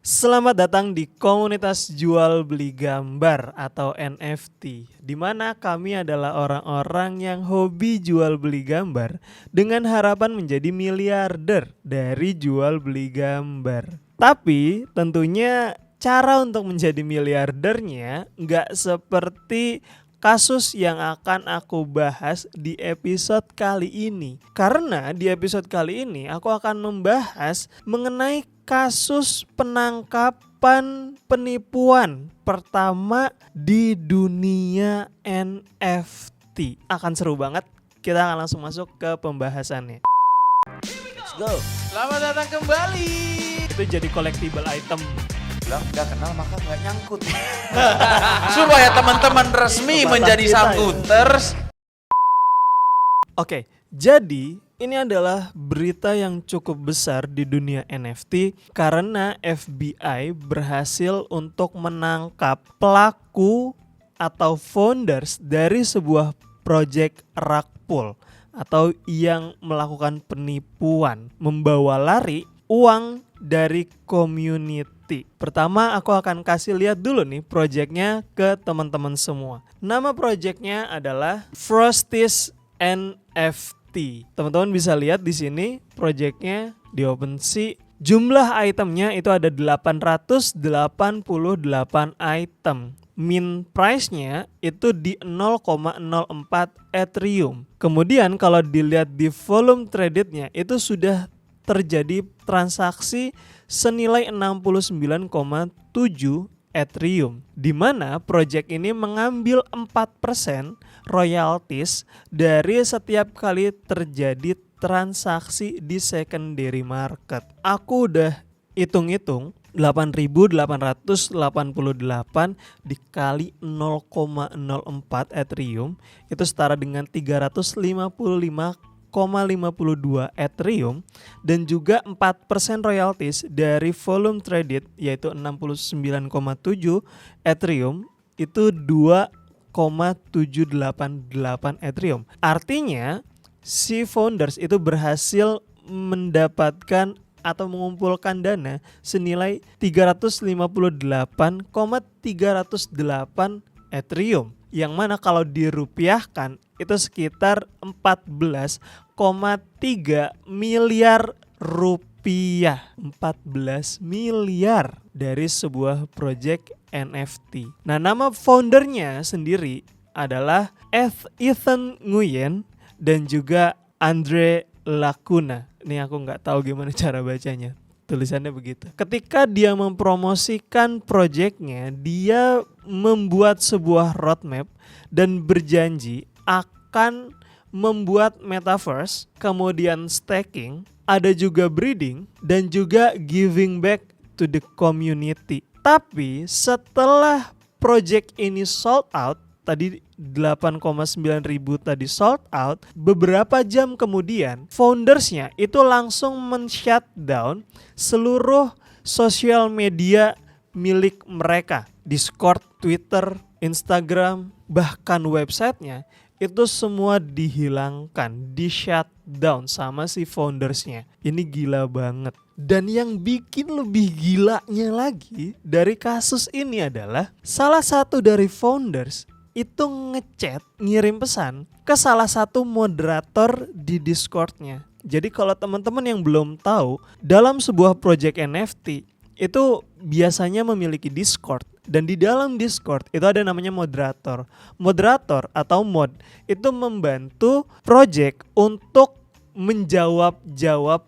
Selamat datang di komunitas jual beli gambar atau NFT, di mana kami adalah orang-orang yang hobi jual beli gambar dengan harapan menjadi miliarder dari jual beli gambar. Tapi tentunya cara untuk menjadi miliardernya nggak seperti kasus yang akan aku bahas di episode kali ini. Karena di episode kali ini aku akan membahas mengenai kasus penangkapan penipuan pertama di dunia NFT. Akan seru banget. Kita akan langsung masuk ke pembahasannya. Let's go. Selamat datang kembali. Itu jadi collectible item. Bilang gak kenal maka gak nyangkut. Supaya teman-teman resmi Itu menjadi batas kita, Saltuters. Oke, jadi ini adalah berita yang cukup besar di dunia NFT karena FBI berhasil untuk menangkap pelaku atau founders dari sebuah project rug pull atau yang melakukan penipuan, membawa lari uang dari community. Pertama aku akan kasih lihat dulu nih projectnya ke teman-teman semua. Nama projectnya adalah Frosties NFT. Teman-teman bisa lihat di sini projectnya di OpenSea. Jumlah itemnya itu ada 888 item. Min price-nya itu di 0,04 Ethereum. Kemudian kalau dilihat di volume traded-nya itu sudah terjadi transaksi senilai 69,7 Ethereum, di mana project ini mengambil 4% royalties dari setiap kali terjadi transaksi di secondary market. Aku udah hitung-hitung 8.888 dikali 0,04 Ethereum itu setara dengan 355,52 Ethereum dan juga 4% royalties dari volume traded yaitu 69,7 Ethereum itu 2,788 Ethereum. Artinya si founders itu berhasil mendapatkan atau mengumpulkan dana senilai 358,308 Ethereum yang mana kalau dirupiahkan itu sekitar 14,3 miliar rupiah. 14 miliar dari sebuah project NFT. Nah, nama foundernya sendiri adalah Ethan Nguyen dan juga Andre Lacuna. Ini aku nggak tahu gimana cara bacanya. Tulisannya begitu. Ketika dia mempromosikan projectnya, dia membuat sebuah roadmap dan berjanji akan membuat metaverse, kemudian staking, ada juga breeding, dan juga giving back to the community. Tapi setelah project ini sold out, tadi 8,9 ribu tadi sold out, beberapa jam kemudian foundersnya itu langsung men-shutdown seluruh sosial media milik mereka. Discord, Twitter, Instagram, bahkan websitenya itu semua dihilangkan, di-shutdown sama si foundersnya. Ini gila banget. Dan yang bikin lebih gilanya lagi dari kasus ini adalah salah satu dari founders itu ngechat, ngirim pesan ke salah satu moderator di Discord-nya. Jadi kalau teman-teman yang belum tahu, dalam sebuah project NFT itu biasanya memiliki Discord. Dan di dalam Discord itu ada namanya moderator. Moderator atau mod itu membantu project untuk menjawab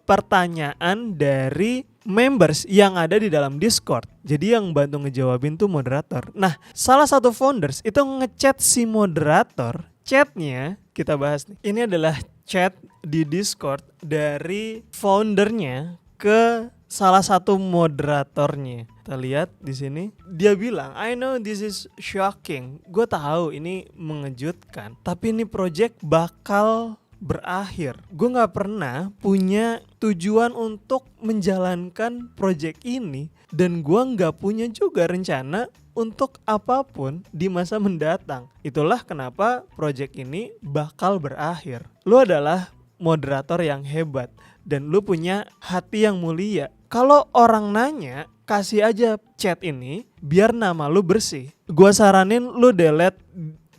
pertanyaan dari members yang ada di dalam Discord. Jadi yang bantu ngejawabin tuh moderator. Nah, salah satu founders itu ngechat si moderator. Chatnya kita bahas nih. Ini adalah chat di Discord dari foundernya ke salah satu moderatornya. Kita lihat di sini. Dia bilang, I know this is shocking. Gue tahu ini mengejutkan. Tapi ini project bakal berakhir. Gue gak pernah punya tujuan untuk menjalankan project ini. Dan gue gak punya juga rencana untuk apapun di masa mendatang. Itulah kenapa project ini bakal berakhir. Lu adalah moderator yang hebat dan lu punya hati yang mulia. Kalau orang nanya, kasih aja chat ini biar nama lu bersih. Gua saranin lu delete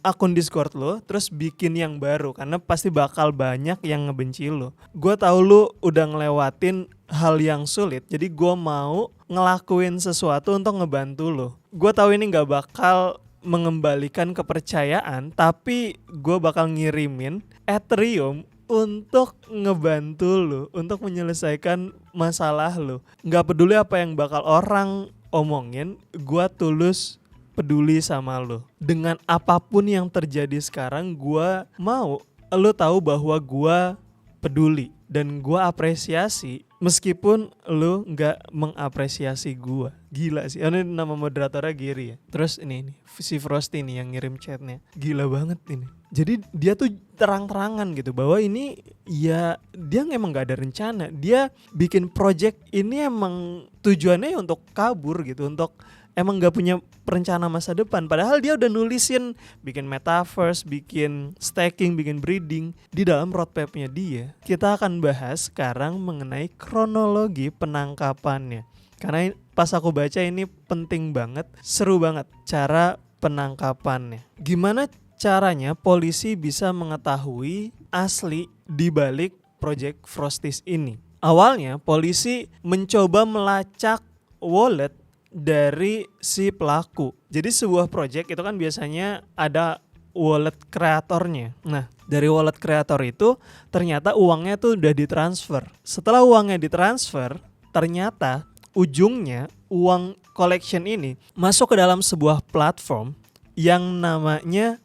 akun Discord lu, terus bikin yang baru karena pasti bakal banyak yang ngebenci lu. Gua tahu lu udah ngelewatin hal yang sulit, jadi gua mau ngelakuin sesuatu untuk ngebantu lu. Gua tahu ini nggak bakal mengembalikan kepercayaan, tapi gua bakal ngirimin Ethereum untuk ngebantu lu, untuk menyelesaikan masalah lu. Nggak peduli apa yang bakal orang omongin, gua tulus peduli sama lo. Dengan apapun yang terjadi sekarang, gue mau lo tahu bahwa gue peduli dan gue apresiasi meskipun lo nggak mengapresiasi gue. Gila sih. Ini nama moderatornya Giri ya. Terus ini si Frosty nih yang ngirim chatnya. Gila banget ini. Jadi dia tuh terang-terangan gitu bahwa ini ya dia emang gak ada rencana. Dia bikin project ini emang tujuannya untuk kabur gitu, untuk emang gak punya perencana masa depan. Padahal dia udah nulisin bikin metaverse, bikin staking, bikin breeding di dalam roadmapnya dia. Kita akan bahas sekarang mengenai kronologi penangkapannya. Karena pas aku baca ini penting banget, seru banget cara penangkapannya. Gimana caranya polisi bisa mengetahui asli di balik Project Frosties ini? Awalnya polisi mencoba melacak wallet dari si pelaku. Jadi sebuah project itu kan biasanya ada wallet kreatornya. Nah, dari wallet kreator itu ternyata uangnya tuh udah ditransfer. Setelah uangnya ditransfer, ternyata ujungnya uang collection ini masuk ke dalam sebuah platform yang namanya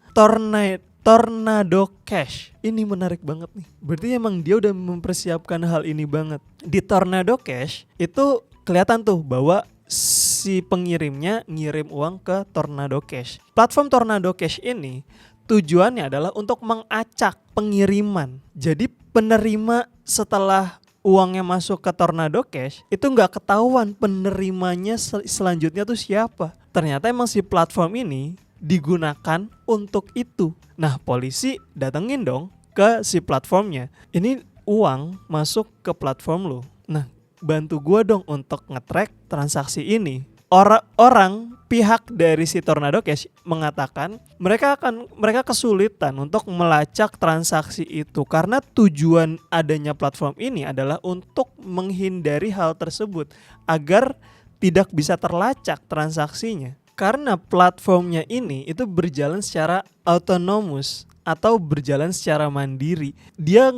Tornado Cash. Ini menarik banget nih. Berarti emang dia udah mempersiapkan hal ini banget. Di Tornado Cash itu kelihatan tuh bahwa si pengirimnya ngirim uang ke Tornado Cash. Platform Tornado Cash ini tujuannya adalah untuk mengacak pengiriman. Jadi penerima setelah uangnya masuk ke Tornado Cash itu nggak ketahuan penerimanya selanjutnya tuh siapa. Ternyata emang si platform ini digunakan untuk itu. Nah, polisi datengin dong ke si platformnya. Ini uang masuk ke platform lo. Nah, bantu gua dong untuk nge-track transaksi ini. Orang pihak dari si Tornado Cash mengatakan mereka kesulitan untuk melacak transaksi itu karena tujuan adanya platform ini adalah untuk menghindari hal tersebut agar tidak bisa terlacak transaksinya. Karena platformnya ini itu berjalan secara autonomous atau berjalan secara mandiri. Dia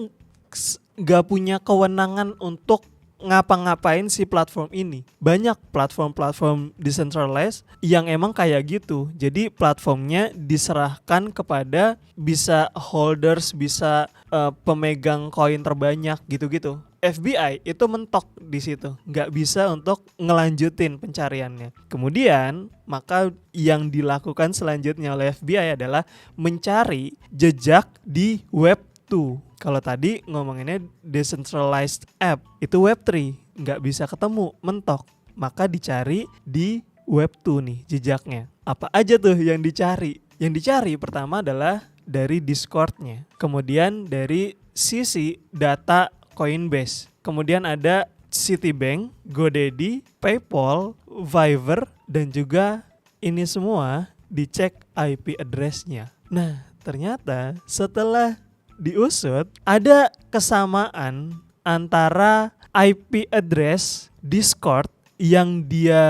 gak punya kewenangan untuk ngapa-ngapain si platform ini. Banyak platform-platform decentralized yang emang kayak gitu. Jadi platformnya diserahkan kepada bisa holders, bisa pemegang koin terbanyak gitu-gitu. FBI itu mentok di situ, nggak bisa untuk ngelanjutin pencariannya. Kemudian maka yang dilakukan selanjutnya oleh FBI adalah mencari jejak di Web 2. Kalau tadi ngomonginnya decentralized app, itu Web 3, nggak bisa ketemu, mentok. Maka dicari di Web 2 nih jejaknya. Apa aja tuh yang dicari? Yang dicari pertama adalah dari Discord-nya, kemudian dari sisi data Coinbase, kemudian ada Citibank, GoDaddy, PayPal, Fiverr, dan juga ini semua dicek IP address-nya. Nah, ternyata setelah diusut ada kesamaan antara IP address Discord yang dia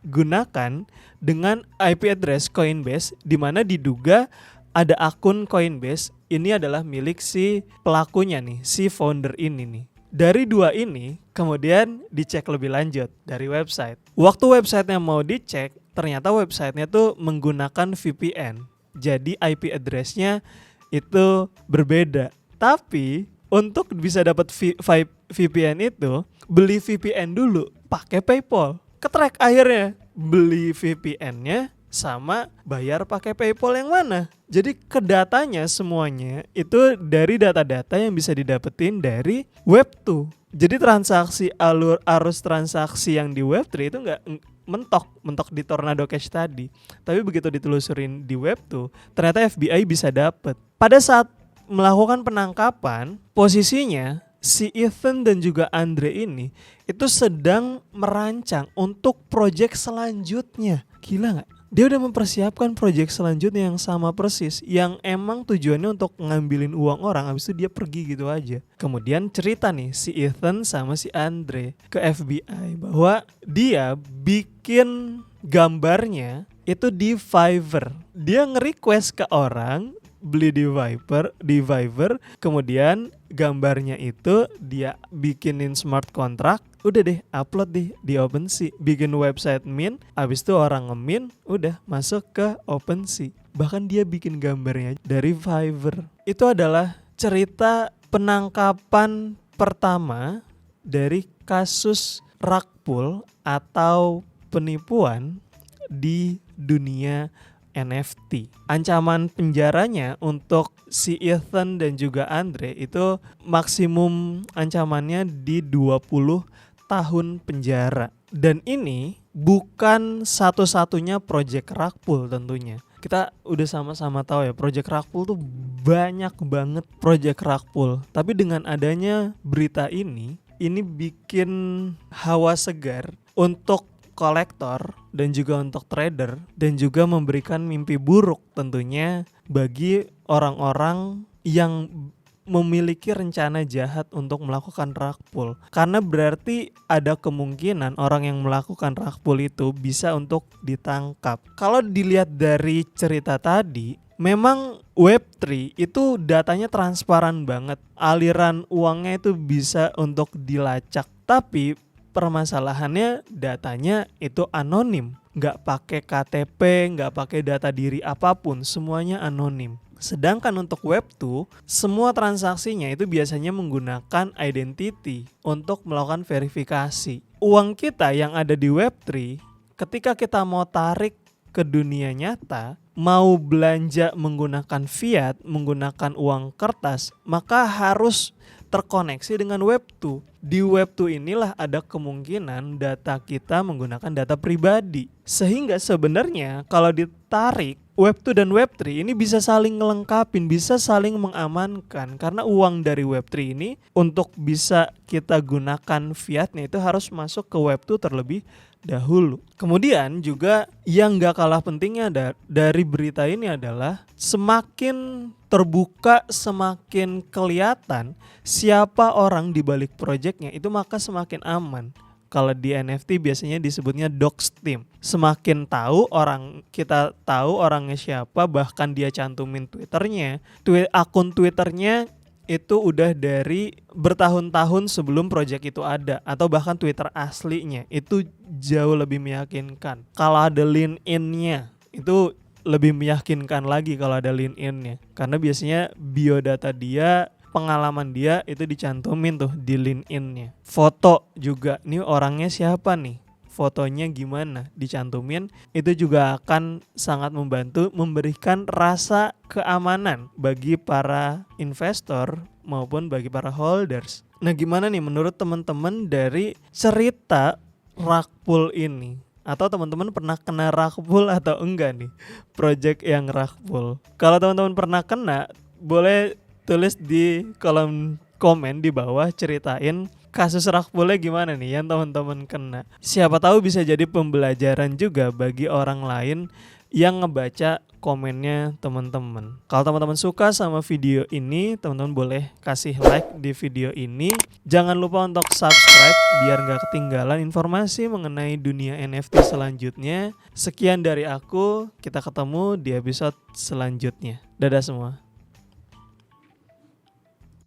gunakan dengan IP address Coinbase, di mana diduga ada akun Coinbase ini adalah milik si pelakunya nih, si founder ini nih. Dari dua ini kemudian dicek lebih lanjut dari website. Waktu websitenya mau dicek, ternyata websitenya tuh menggunakan VPN. Jadi IP address-nya itu berbeda. Tapi untuk bisa dapat VPN itu, beli VPN dulu pakai PayPal. Ketrack akhirnya beli VPN-nya sama bayar pakai PayPal yang mana. Jadi kedatanya semuanya itu dari data-data yang bisa didapetin dari Web 2. Jadi transaksi arus transaksi yang di Web 3 itu nggak mentok di Tornado Cash tadi. Tapi begitu ditelusurin di Web 2, ternyata FBI bisa dapet. Pada saat melakukan penangkapan, posisinya si Ethan dan juga Andre ini itu sedang merancang untuk project selanjutnya. Gila gak? Dia udah mempersiapkan project selanjutnya yang sama persis, yang emang tujuannya untuk ngambilin uang orang, habis itu dia pergi gitu aja. Kemudian cerita nih si Ethan sama si Andre ke FBI bahwa dia bikin gambarnya itu di Fiverr. Dia nge-request ke orang beli di Fiverr, kemudian gambarnya itu dia bikinin smart contract, udah deh upload di OpenSea, bikin website mint, abis itu orang nge-mint, udah masuk ke OpenSea. Bahkan dia bikin gambarnya dari Fiverr. Itu adalah cerita penangkapan pertama dari kasus rug pull atau penipuan di dunia NFT. Ancaman penjaranya untuk si Ethan dan juga Andre itu maksimum ancamannya di 20 tahun penjara. Dan ini bukan satu-satunya project rug pull tentunya. Kita udah sama-sama tahu ya, project rug pull tuh banyak banget project rug pull. Tapi dengan adanya berita ini bikin hawa segar untuk kolektor dan juga untuk trader, dan juga memberikan mimpi buruk tentunya bagi orang-orang yang memiliki rencana jahat untuk melakukan rug pull. Karena berarti ada kemungkinan orang yang melakukan rug pull itu bisa untuk ditangkap. Kalau dilihat dari cerita tadi, memang Web3 itu datanya transparan banget. Aliran uangnya itu bisa untuk dilacak. Tapi permasalahannya datanya itu anonim, nggak pakai KTP, nggak pakai data diri apapun, semuanya anonim. Sedangkan untuk Web2, semua transaksinya itu biasanya menggunakan identity untuk melakukan verifikasi. Uang kita yang ada di Web3, ketika kita mau tarik ke dunia nyata, mau belanja menggunakan fiat, menggunakan uang kertas, maka harus terkoneksi dengan Web2. Di Web2 inilah ada kemungkinan data kita menggunakan data pribadi. Sehingga sebenarnya kalau ditarik, Web2 dan Web3 ini bisa saling ngelengkapin, bisa saling mengamankan. Karena uang dari Web3 ini untuk bisa kita gunakan fiatnya itu harus masuk ke Web2 terlebih dahulu. Kemudian juga yang gak kalah pentingnya dari berita ini adalah semakin terbuka, semakin kelihatan siapa orang di balik proyeknya, itu maka semakin aman. Kalau di NFT biasanya disebutnya doxteam. Semakin tahu orang, kita tahu orangnya siapa, bahkan dia cantumin Twitternya. Akun Twitternya itu udah dari bertahun-tahun sebelum project itu ada, atau bahkan Twitter aslinya. Itu jauh lebih meyakinkan. Kalau ada LinkedIn-nya itu lebih meyakinkan lagi kalau ada LinkedIn-nya. Karena biasanya biodata dia, pengalaman dia itu dicantumin tuh di LinkedIn-nya. Foto juga, nih orangnya siapa nih, fotonya gimana, dicantumin. Itu juga akan sangat membantu memberikan rasa keamanan bagi para investor maupun bagi para holders. Nah, gimana nih menurut teman-teman dari cerita rug pull ini? Atau teman-teman pernah kena rug pull atau enggak nih project yang rug pull? Kalau teman-teman pernah kena, boleh tulis di kolom komen di bawah, ceritain kasus rug pullnya gimana nih yang teman-teman kena. Siapa tahu bisa jadi pembelajaran juga bagi orang lain yang ngebaca komennya teman-teman. Kalau teman-teman suka sama video ini, teman-teman boleh kasih like di video ini. Jangan lupa untuk subscribe biar gak ketinggalan informasi mengenai dunia NFT selanjutnya. Sekian dari aku, kita ketemu di episode selanjutnya. Dadah semua.